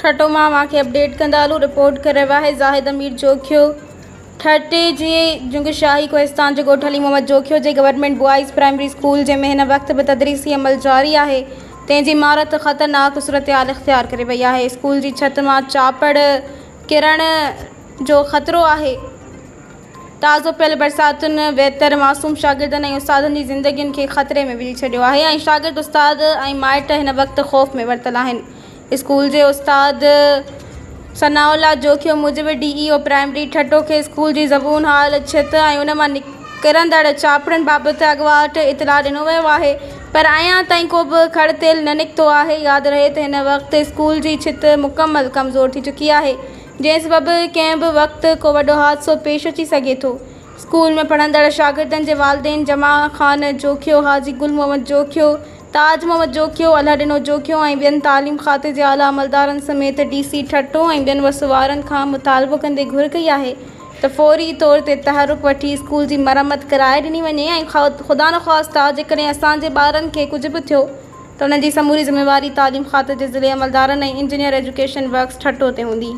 ठटो मां के अपडेट कंदा हलूं। रिपोर्ट करे रहा है ज़ाहिद अमीर जोखियो ठटे जी जुंग शाही कोहिस्तान जो ॻोठ अली मोहम्मद जोखियो जे गवर्नमेंट बॉइज़ प्राइमरी स्कूल जंहिंमें हिन वक़्त बि तदरीसी अमल जारी आहे तंहिंजी इमारत ख़तरनाक सूरत-हाल इख़्तियार करे वई आहे। स्कूल जी छत मां चापड़ किरण जो ख़तरो आहे। ताज़ो पियल बरसातुनि वेतर मासूम शागिर्दनि ऐं उस्तादनि जी ज़िंदगियुनि खे ख़तरे में विझी छॾियो आहे ऐं शागिर्द उस्ताद ऐं माइट हिन वक़्तु ख़ौफ़ में वरितल आहिनि। स्कूल जे उस्ताद सनाउल्लाह जोखियो मूजिबि DEO प्राइमरी ठटो खे स्कूल जी ज़बून हाल छित ऐं उन मां निकिरंदड़ चापड़नि बाबति अॻुवाट इतला ॾिनो वियो आहे, पर अञा ताईं को बि खड़तेल न निकितो आहे। यादि रहे त हिन वक़्तु स्कूल जी छित मुकमल कमज़ोर थी चुकी आहे, जंहिं सबबि कंहिं बि वक़्तु को वॾो हादसो पेश अची सघे थो। स्कूल में पढ़ंदड़ शागिर्दनि जे वालिदेन जमा ख़ान जोखियो, हाजी गुल मोहम्मद जोखियो, ताज मोहम्मद जोखियो, अलाडिनो जोखियो ऐं ॿियनि तालीम खाते जे आला अमलदारनि समेत DC ठटो ऐं ॿियनि वसुवारनि खां मुतालबो कंदे घुर कई आहे त फ़ौरी तौर ते तहरुक वठी स्कूल जी मरम्मत कराए ॾिनी वञे ऐं ख़ुदा न ख़्वास्ता जेकॾहिं असांजे ॿारनि खे कुझु बि थियो त उन जी समूरी ज़िम्मेवारी तालीम खाते जे ज़िले अमलदारनि ऐं इंजीनियर एजुकेशन वर्क्स ठटो ते हूंदी।